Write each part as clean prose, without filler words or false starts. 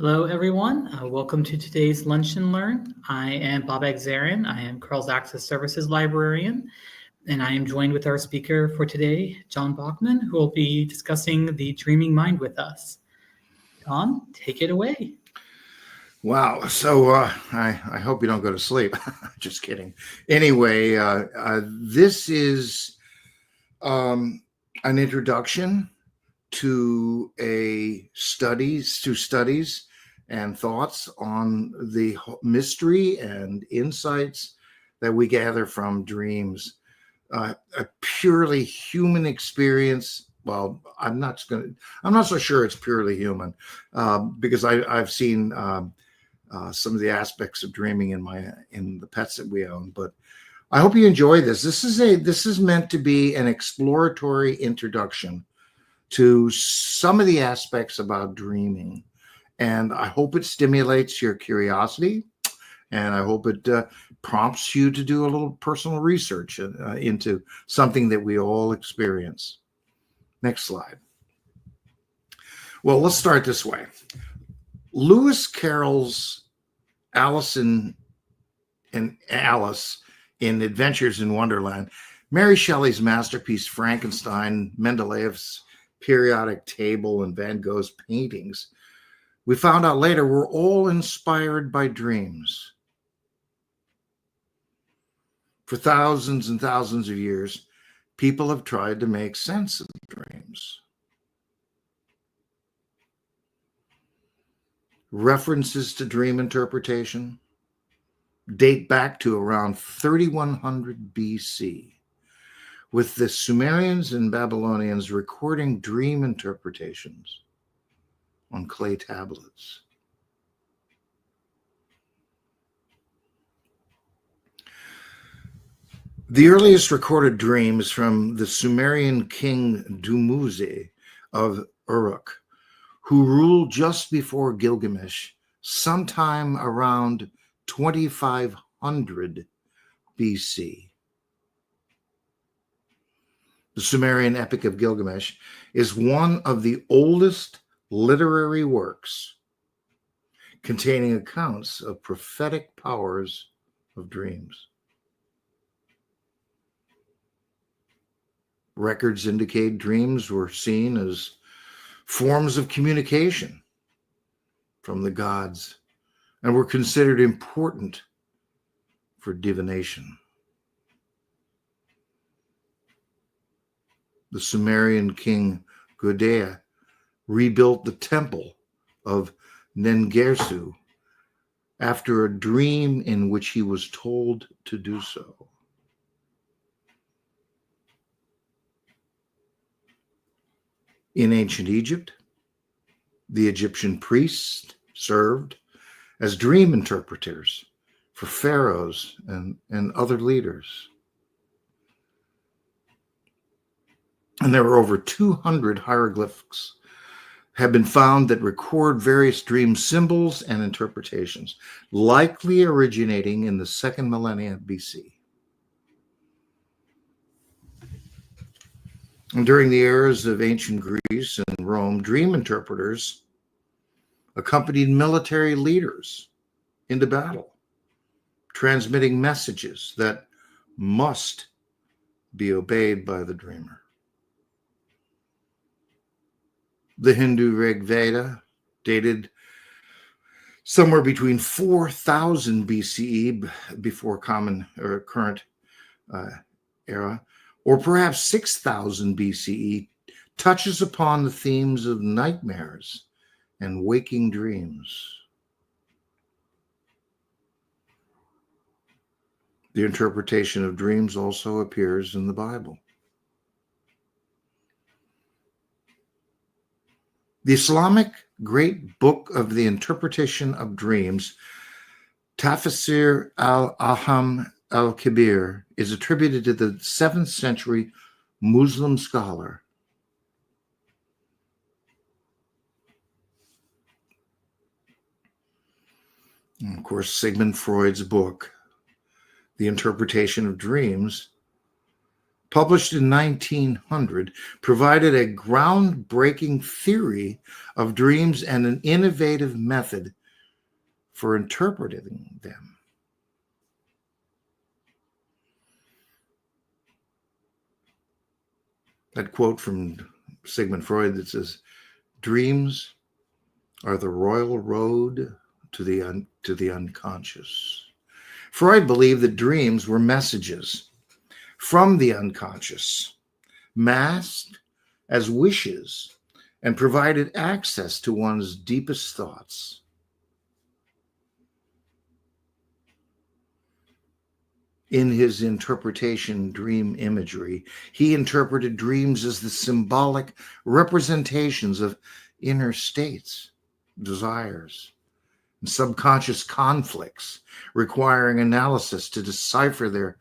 Hello, everyone. Welcome to today's Lunch and Learn. I am Bob Exarin. I am Carroll's Access Services Librarian, and I am joined with our speaker for today, Jon Bachman, who will be discussing the dreaming mind with us. Jon, take it away. Wow. So I hope you don't go to sleep. Just kidding. Anyway, this is an introduction to studies and thoughts on the mystery and insights that we gather from dreams. A purely human experience. Well, I'm not so sure it's purely human because I've seen some of the aspects of dreaming in the pets that we own. But I hope you enjoy this. This is meant to be an exploratory introduction to some of the aspects about dreaming, and I hope it stimulates your curiosity, and I hope it prompts you to do a little personal research into something that we all experience. Next slide. Well, let's start this way. Lewis Carroll's Alice in Adventures in Wonderland, Mary Shelley's masterpiece Frankenstein, Mendeleev's periodic table, and Van Gogh's paintings, we found out later, were all inspired by dreams. For thousands and thousands of years, people have tried to make sense of dreams. References to dream interpretation date back to around 3100 BC, with the Sumerians and Babylonians recording dream interpretations on clay tablets. The earliest recorded dreams from the Sumerian king Dumuzi of Uruk, who ruled just before Gilgamesh, sometime around 2500 BC. The Sumerian Epic of Gilgamesh is one of the oldest literary works containing accounts of prophetic powers of dreams. Records indicate dreams were seen as forms of communication from the gods and were considered important for divination. The Sumerian king Gogh rebuilt the temple of Nengersu after a dream in which he was told to do so. In ancient Egypt, the Egyptian priests served as dream interpreters for pharaohs and other leaders. And there are over 200 hieroglyphics have been found that record various dream symbols and interpretations, likely originating in the second millennia BC. And during the eras of ancient Greece and Rome, dream interpreters accompanied military leaders into battle, transmitting messages that must be obeyed by the dreamer. The Hindu Rig Veda, dated somewhere between 4000 BCE, before common or current era, or perhaps 6000 BCE, touches upon the themes of nightmares and waking dreams. The interpretation of dreams also appears in the Bible. The Islamic great book of the interpretation of dreams, Tafsir al-Aham al-Kabir, is attributed to the 7th century Muslim scholar and of course, Sigmund Freud's book, The Interpretation of Dreams, published in 1900, provided a groundbreaking theory of dreams and an innovative method for interpreting them. That quote from Sigmund Freud that says, "Dreams are the royal road to the unconscious." Freud believed that dreams were messages from the unconscious, masked as wishes, and provided access to one's deepest thoughts. In his interpretation, Dream Imagery, he interpreted dreams as the symbolic representations of inner states, desires, and subconscious conflicts, requiring analysis to decipher their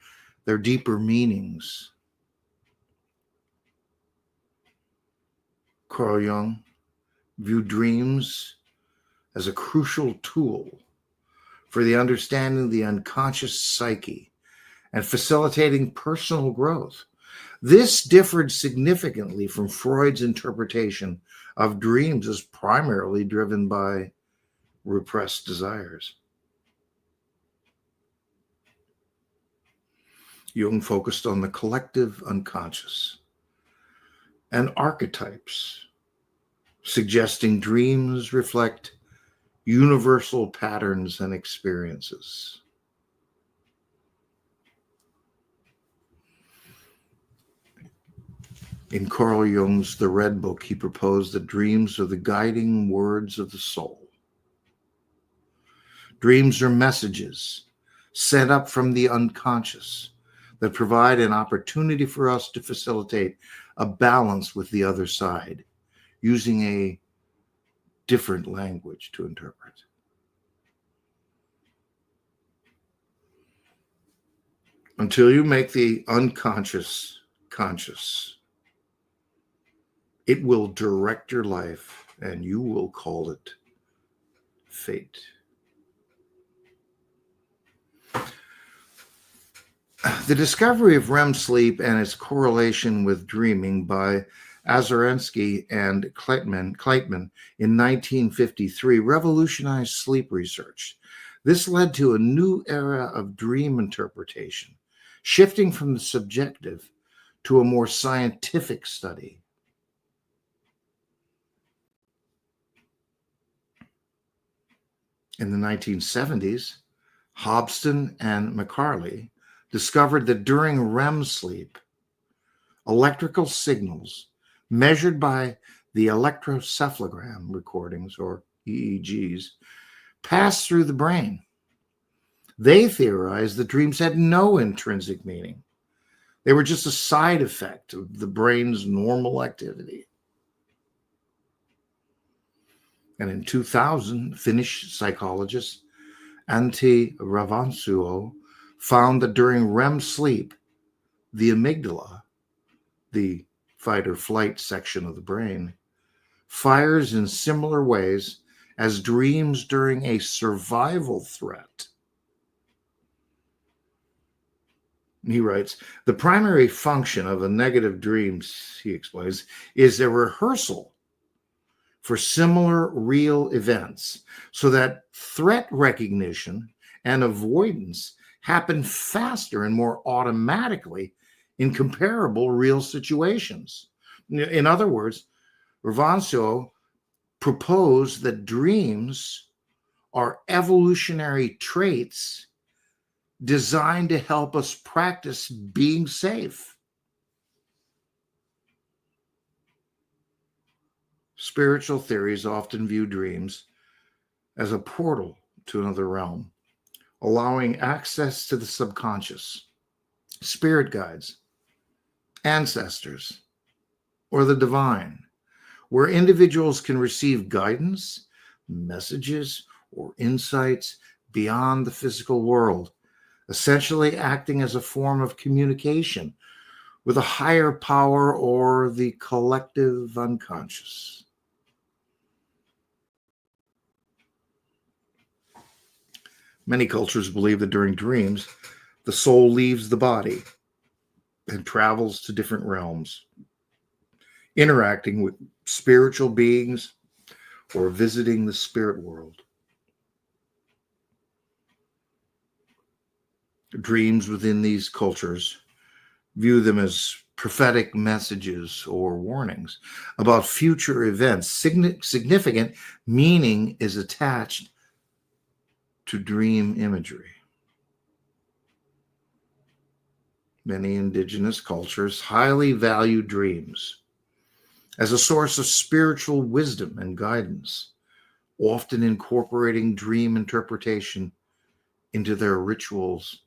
deeper meanings. Carl Jung viewed dreams as a crucial tool for the understanding of the unconscious psyche and facilitating personal growth. This differed significantly from Freud's interpretation of dreams as primarily driven by repressed desires. Jung focused on the collective unconscious and archetypes, suggesting dreams reflect universal patterns and experiences. In Carl Jung's The Red Book, he proposed that dreams are the guiding words of the soul. Dreams are messages sent up from the unconscious that provide an opportunity for us to facilitate a balance with the other side, using a different language to interpret. Until you make the unconscious conscious, it will direct your life, and you will call it fate. The discovery of REM sleep and its correlation with dreaming by Azarensky and Kleitman in 1953 revolutionized sleep research. This led to a new era of dream interpretation, shifting from the subjective to a more scientific study. In the 1970s, Hobson and McCarley discovered that during REM sleep, electrical signals measured by the electrocephalogram recordings, or EEGs, pass through the brain. They theorized that dreams had no intrinsic meaning. They were just a side effect of the brain's normal activity. And in 2000, Finnish psychologist Antti Rauvansuo found that during REM sleep, the amygdala, the fight or flight section of the brain, fires in similar ways as dreams during a survival threat. He writes, the primary function of a negative dream, he explains, is a rehearsal for similar real events, so that threat recognition and avoidance happen faster and more automatically in comparable real situations. In other words, Rauvansuo proposed that dreams are evolutionary traits designed to help us practice being safe. Spiritual theories often view dreams as a portal to another realm, allowing access to the subconscious, spirit guides, ancestors, or the divine, where individuals can receive guidance, messages, or insights beyond the physical world, essentially acting as a form of communication with a higher power or the collective unconscious. Many cultures believe that during dreams, the soul leaves the body and travels to different realms, interacting with spiritual beings or visiting the spirit world. Dreams within these cultures view them as prophetic messages or warnings about future events. Significant meaning is attached to dream imagery. Many indigenous cultures highly value dreams as a source of spiritual wisdom and guidance, often incorporating dream interpretation into their rituals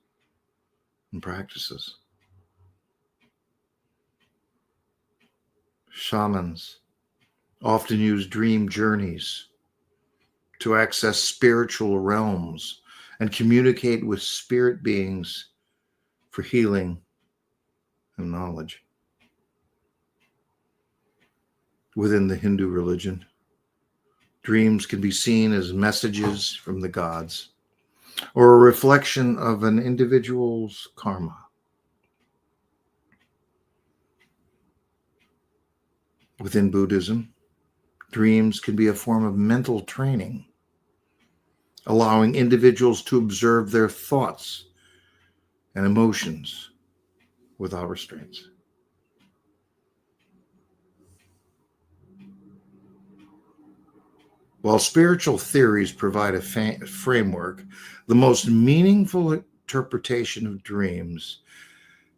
and practices. Shamans often use dream journeys to access spiritual realms and communicate with spirit beings for healing and knowledge. Within the Hindu religion, dreams can be seen as messages from the gods or a reflection of an individual's karma. Within Buddhism, dreams can be a form of mental training, allowing individuals to observe their thoughts and emotions without restraints. While spiritual theories provide a framework, the most meaningful interpretation of dreams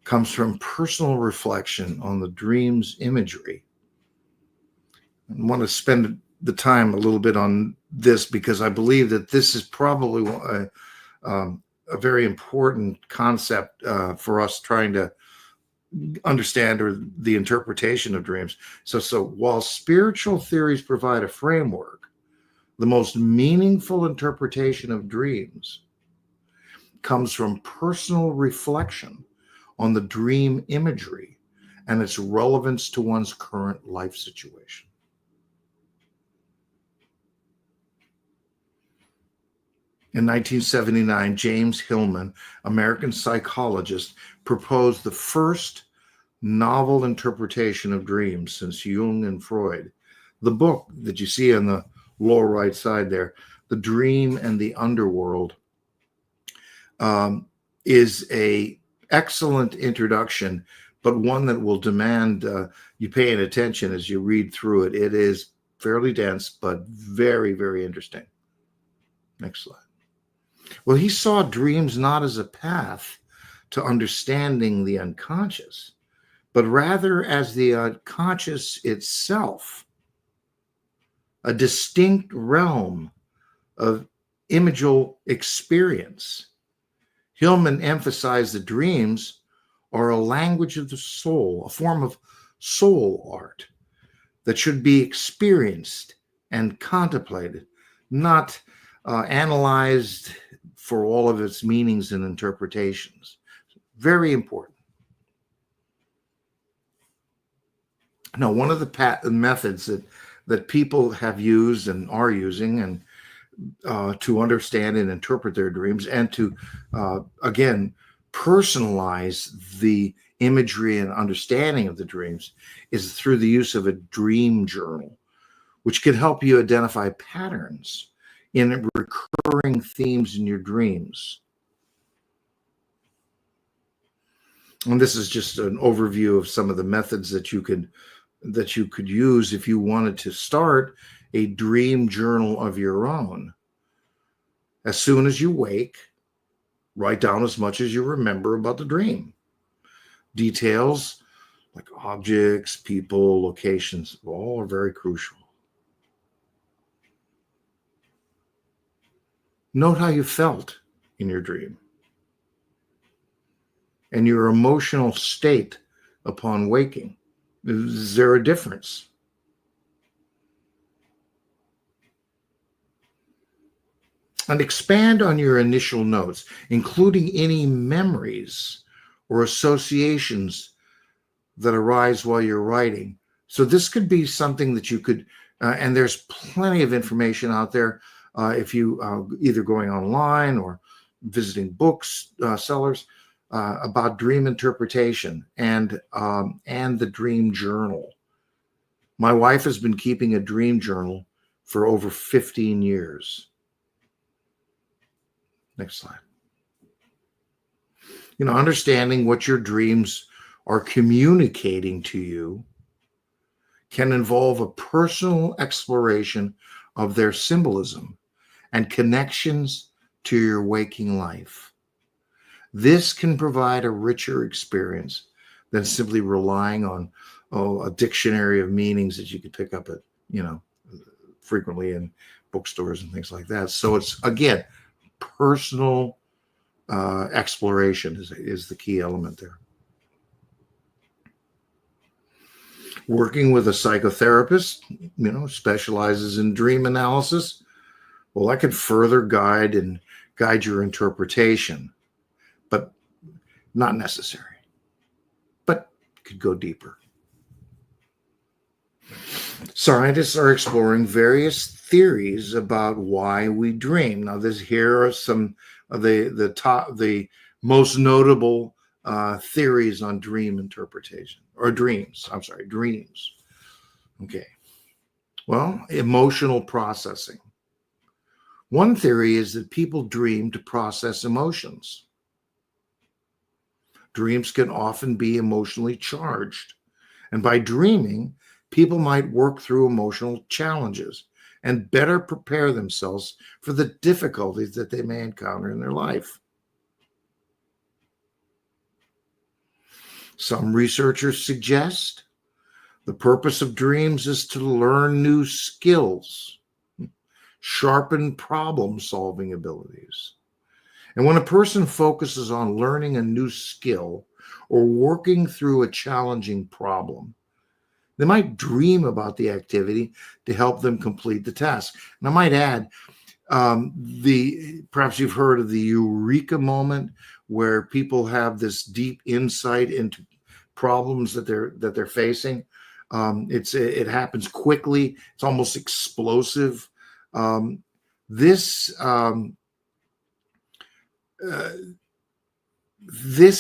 comes from personal reflection on the dream's imagery. I want to spend the time a little bit on this because I believe that this is probably a very important concept for us trying to understand or the interpretation of dreams. So while spiritual theories provide a framework, the most meaningful interpretation of dreams comes from personal reflection on the dream imagery and its relevance to one's current life situation. In 1979, James Hillman, American psychologist, proposed the first novel interpretation of dreams since Jung and Freud. The book that you see on the lower right side there, The Dream and the Underworld, is an excellent introduction, but one that will demand you paying attention as you read through it. It is fairly dense, but very, very interesting. Next slide. Well, he saw dreams not as a path to understanding the unconscious, but rather as the unconscious itself, a distinct realm of imageal experience. Hillman emphasized that dreams are a language of the soul, a form of soul art that should be experienced and contemplated, not analyzed for all of its meanings and interpretations. Very important. Now, one of the methods that people have used and are using and to understand and interpret their dreams and to, again, personalize the imagery and understanding of the dreams is through the use of a dream journal, which can help you identify patterns in recurring themes in your dreams. And this is just an overview of some of the methods that you could use if you wanted to start a dream journal of your own. As soon as you wake, write down as much as you remember about the dream. Details like objects, people, locations, all are very crucial. Note how you felt in your dream and your emotional state upon waking. Is there a difference? And expand on your initial notes, including any memories or associations that arise while you're writing. So this could be something that you could, and there's plenty of information out there if you either going online or visiting books sellers. about dream interpretation and the dream journal. My wife has been keeping a dream journal for over 15 years. Next slide. Understanding what your dreams are communicating to you can involve a personal exploration of their symbolism and connections to your waking life. This can provide a richer experience than simply relying on a dictionary of meanings that you could pick up at, frequently in bookstores and things like that. So it's, again, personal exploration is the key element there. Working with a psychotherapist, specializes in dream analysis, well, that could further guide your interpretation, but not necessary, but could go deeper. Scientists are exploring various theories about why we dream. Now, here are some of the most notable theories on dream interpretation, or dreams. I'm sorry, dreams. Okay. Well, emotional processing. One theory is that people dream to process emotions. Dreams can often be emotionally charged, and by dreaming, people might work through emotional challenges and better prepare themselves for the difficulties that they may encounter in their life. Some researchers suggest the purpose of dreams is to learn new skills, sharpen problem-solving abilities. And when a person focuses on learning a new skill or working through a challenging problem, they might dream about the activity to help them complete the task. And I might add, perhaps you've heard of the eureka moment, where people have this deep insight into problems that they're facing. It happens quickly. It's almost explosive. This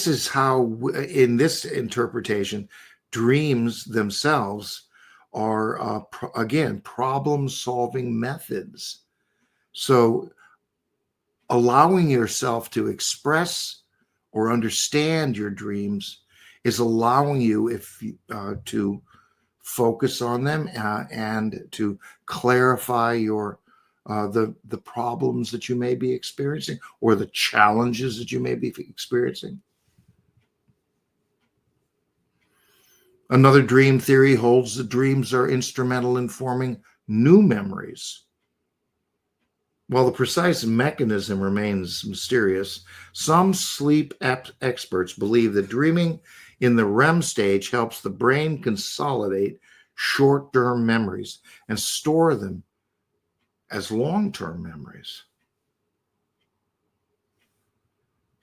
is how, in this interpretation, dreams themselves are, again, problem-solving methods. So allowing yourself to express or understand your dreams is allowing you to focus on them and to clarify the problems that you may be experiencing or the challenges that you may be experiencing. Another dream theory holds that dreams are instrumental in forming new memories. While the precise mechanism remains mysterious, some sleep experts believe that dreaming in the REM stage helps the brain consolidate short-term memories and store them as long-term memories.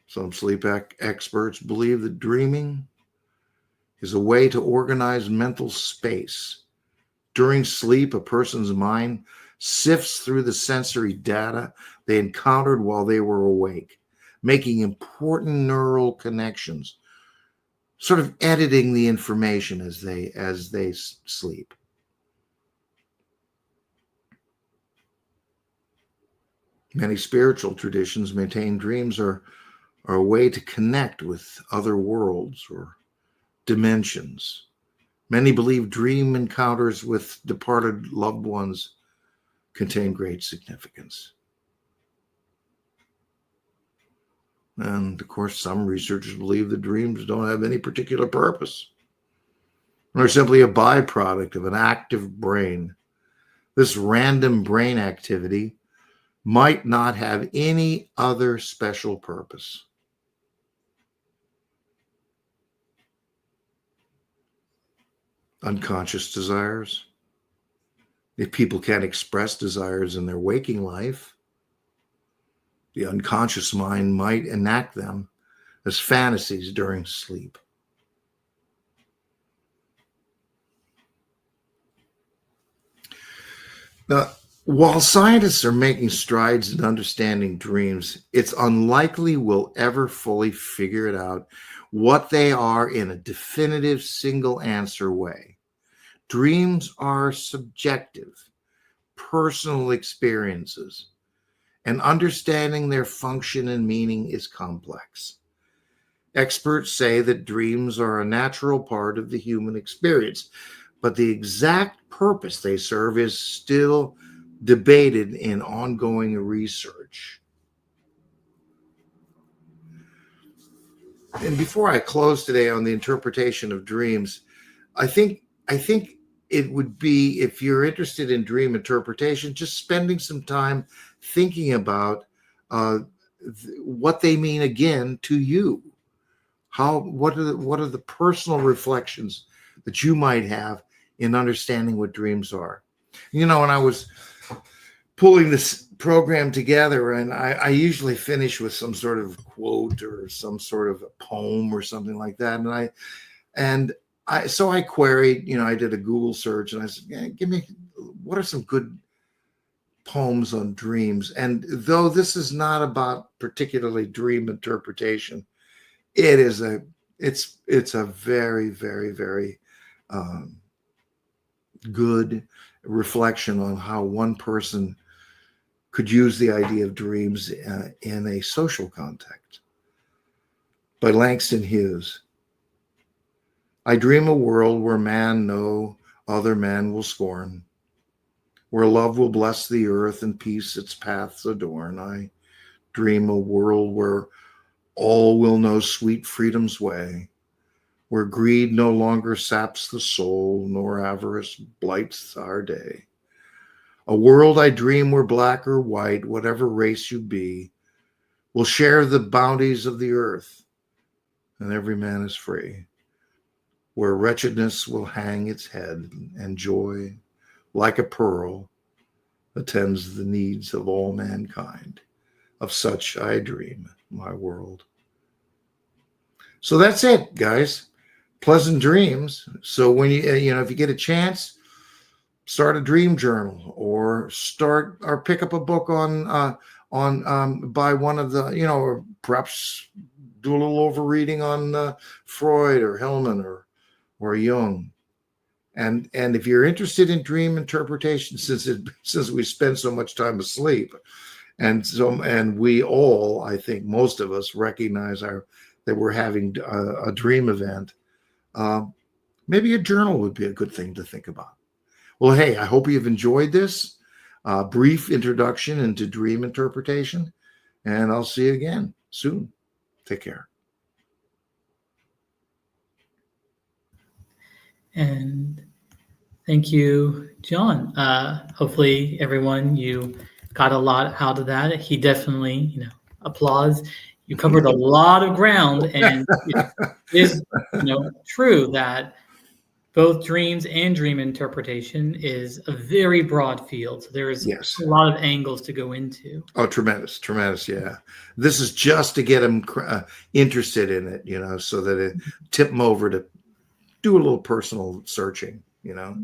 Some sleep experts believe that dreaming is a way to organize mental space. During sleep, a person's mind sifts through the sensory data they encountered while they were awake, making important neural connections, sort of editing the information as they sleep. Many spiritual traditions maintain dreams are a way to connect with other worlds or dimensions. Many believe dream encounters with departed loved ones contain great significance. And of course, some researchers believe that dreams don't have any particular purpose. They're simply a byproduct of an active brain. This random brain activity might not have any other special purpose. Unconscious desires. If people can't express desires in their waking life, the unconscious mind might enact them as fantasies during sleep. Now, While scientists are making strides in understanding dreams, it's unlikely we'll ever fully figure it out what they are in a definitive single answer way. Dreams are subjective, personal experiences, and understanding their function and meaning is complex. Experts say that dreams are a natural part of the human experience, but the exact purpose they serve is still debated in ongoing research. And before I close today on the interpretation of dreams, I think it would be, if you're interested in dream interpretation, just spending some time thinking about what they mean again to you. What are the personal reflections that you might have in understanding what dreams are? When I was pulling this program together, and I usually finish with some sort of quote or some sort of a poem or something like that. And I queried, I did a Google search, and I said, give me, what are some good poems on dreams? And though this is not about particularly dream interpretation, it's a very, very, very good reflection on how one person could use the idea of dreams in a social context. By Langston Hughes. I dream a world where man no other man will scorn, where love will bless the earth and peace its paths adorn. I dream a world where all will know sweet freedom's way, where greed no longer saps the soul, nor avarice blights our day. A world I dream where black or white, whatever race you be, will share the bounties of the earth, and every man is free, where wretchedness will hang its head, and joy, like a pearl, attends the needs of all mankind. Of such I dream my world. So that's it, guys. Pleasant dreams. So when if you get a chance, start a dream journal, or pick up a book on by one of the, or perhaps do a little overreading on Freud or Hellman or Jung. And if you're interested in dream interpretation, since we spend so much time asleep, and we all, I think most of us, recognize that we're having a dream event, maybe a journal would be a good thing to think about. Well, hey, I hope you've enjoyed this brief introduction into dream interpretation, and I'll see you again soon. Take care. And thank you, John. Hopefully, everyone, you got a lot out of that. He definitely, applause. You covered a lot of ground, and it is, true that both dreams and dream interpretation is a very broad field. So there is a lot of angles to go into. Oh, tremendous. Yeah. This is just to get them interested in it, so that it tip them over to do a little personal searching, So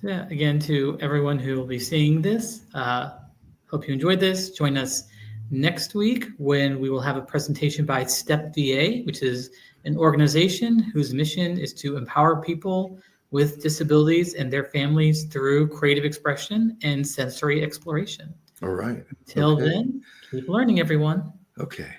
yeah, again, to everyone who will be seeing this, hope you enjoyed this. Join us next week when we will have a presentation by STEP VA, which is an organization whose mission is to empower people with disabilities and their families through creative expression and sensory exploration. All right. Till then, keep learning, everyone. Okay.